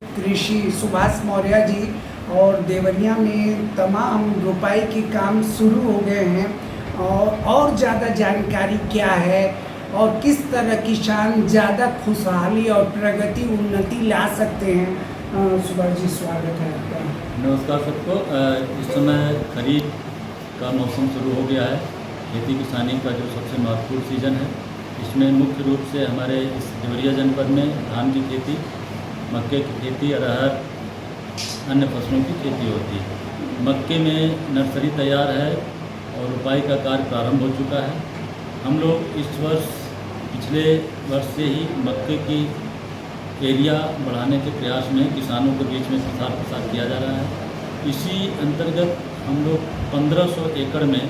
कृषि सुभाष मौर्य जी और देवरिया में तमाम रोपाई के काम शुरू हो गए हैं और ज़्यादा जानकारी क्या है और किस तरह किसान ज़्यादा खुशहाली और प्रगति उन्नति ला सकते हैं। सुभाष जी, स्वागत है आपका। नमस्कार सबको। इस समय खरीफ का मौसम शुरू हो गया है। खेती किसानी का जो सबसे महत्वपूर्ण सीज़न है, इसमें मुख्य रूप से हमारे इस देवरिया जनपद में धान की खेती, मक्के की खेती, अरहर, अन्य फसलों की खेती होती है। मक्के में नर्सरी तैयार है और रोपाई का कार्य प्रारंभ हो चुका है। हम लोग इस वर्ष पिछले वर्ष से ही मक्के की एरिया बढ़ाने के प्रयास में किसानों के बीच में प्रसार किया जा रहा है। इसी अंतर्गत हम लोग 1500 एकड़ में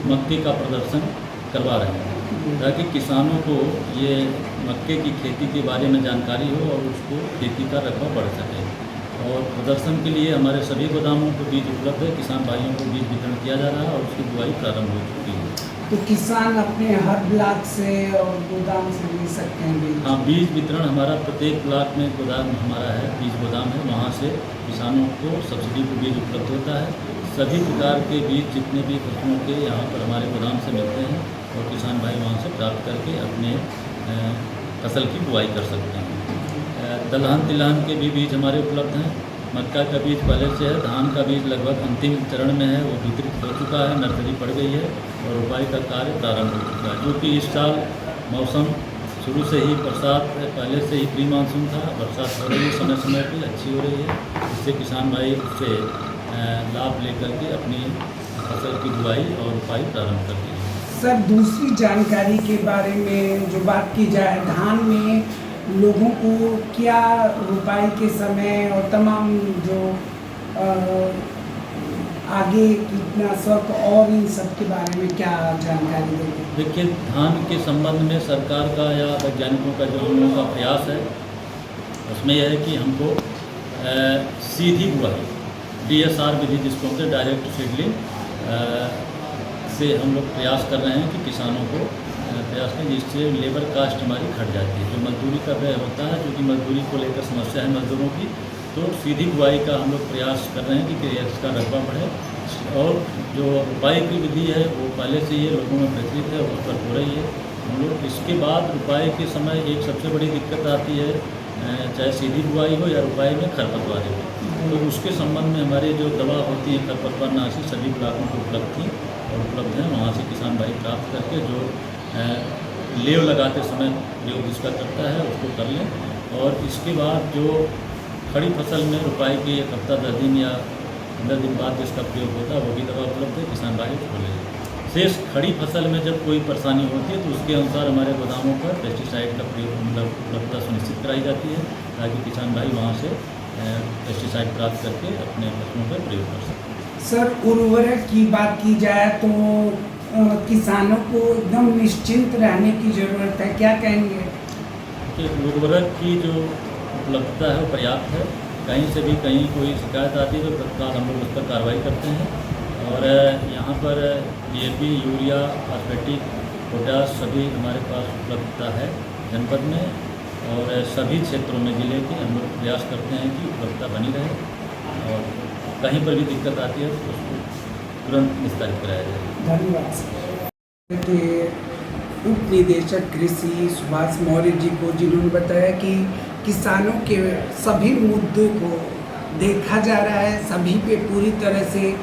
मक्के का प्रदर्शन करवा रहे हैं ताकि किसानों को ये मक्के की खेती के बारे में जानकारी हो और उसको खेती का रकबा बढ़ सके। और प्रदर्शन के लिए हमारे सभी गोदामों को बीज उपलब्ध है। किसान भाइयों को बीज वितरण किया जा रहा है और उसकी बुआई प्रारंभ हो चुकी है। तो किसान अपने हर ब्लॉक से और गोदाम से ले सकते हैं बीज? हाँ, बीज वितरण हमारा प्रत्येक ब्लॉक में गोदाम हमारा है, बीज गोदाम है। वहाँ से किसानों को सब्सिडी पर बीज उपलब्ध होता है। सभी प्रकार के बीज जितने भी फसलों के यहाँ पर हमारे गोदाम से मिलते हैं और किसान भाई वहाँ से प्राप्त करके अपने फसल की बुआई कर सकते हैं। दलहन तिलहन के भी बीज हमारे उपलब्ध हैं। मक्का का बीज पहले से है, धान का बीज लगभग अंतिम चरण में है, वो वितरित हो चुका है, नर्सरी पड़ गई है और रोपाई का कार्य प्रारंभ हो चुका है। जो कि इस साल मौसम शुरू से ही बरसात पहले से ही प्री मानसून था, बरसात हो रही है, समय समय पर अच्छी हो रही है। इससे किसान भाई उससे लाभ लेकर के अपनी फसल की बुआई और रोपाई प्रारंभ कर दी है। सर, दूसरी जानकारी के बारे में जो बात की जाए, धान में लोगों को क्या रोपाई के समय और तमाम जो आगे कीटनाशक और इन सब के बारे में क्या जानकारी देंगे? देखिए, धान के संबंध में सरकार का या वैज्ञानिकों का जो हम लोगों का प्रयास है, उसमें यह है कि हमको सीधी बुआई DSR विधि जिसको कहते हैं डायरेक्ट सीडलिंग से हम लोग प्रयास कर रहे हैं कि किसानों को प्रयास करें, जिससे लेबर कास्ट हमारी घट जाती है। जो मजदूरी का व्यय होता है, क्योंकि मजदूरी को लेकर समस्या है मजदूरों की, तो सीधी बुआई का हम लोग प्रयास कर रहे हैं कि इसका रकबा बढ़े। और जो रोपाई की विधि है वो पहले से ये लोगों में प्रचलित है, उस पर हो रही है। हम लोग इसके बाद रोपाई के समय एक सबसे बड़ी दिक्कत आती है, चाहे सीधी बुआई हो या रोपाई में खरपतवार हो, तो उसके संबंध में हमारी जो दवा होती है खरपतवार नाशी सभी ब्लॉकों को उपलब्ध थी और उपलब्ध हैं। वहाँ से किसान भाई प्राप्त करके जो लेव लगाते समय प्रयोग जिसका करता है उसको कर लें। और इसके बाद जो खड़ी फसल में रोपाई के 1 हफ्ता 10 दिन या 15 दिन बाद जिसका प्रयोग होता है वो भी दवा उपलब्ध है, किसान भाई उसको ले लें। शेष खड़ी फसल में जब कोई परेशानी होती है तो उसके अनुसार हमारे गोदामों पर पेस्टिसाइड का प्रयोग उपलब्धता सुनिश्चित कराई जाती है ताकि किसान भाई वहाँ से पेस्टिसाइड प्राप्त करके अपने फसलों पर प्रयोग कर सकें। सर, उर्वरक की बात की जाए तो किसानों को एकदम निश्चिंत रहने की ज़रूरत है, क्या कहेंगे? कि उर्वरक की जो उपलब्धता है वो पर्याप्त है। कहीं से भी कहीं कोई शिकायत आती है तो तत्काल हम लोग उस पर कार्रवाई करते हैं। और यहाँ पर DAP, यूरिया, फॉस्फेटिक, पोटाश सभी हमारे पास उपलब्धता है जनपद में। और सभी क्षेत्रों में जिले के हम लोग प्रयास करते हैं कि उपलब्धता बनी रहे और कहीं पर भी दिक्कत आती है तो उसको तुरंत निस्तारित कराया जाए। धन्यवाद। उप निदेशक कृषि सुभाष मौर्य जी को, जिन्होंने बताया कि किसानों के सभी मुद्दों को देखा जा रहा है, सभी पे पूरी तरह से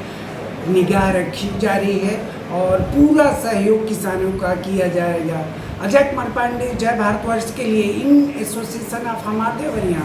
निगाह रखी जा रही है और पूरा सहयोग किसानों का किया जाएगा। अजय कुमार पांडे, जय भारतवर्ष के लिए इन एसोसिएशन ऑफ हमारे देवरिया।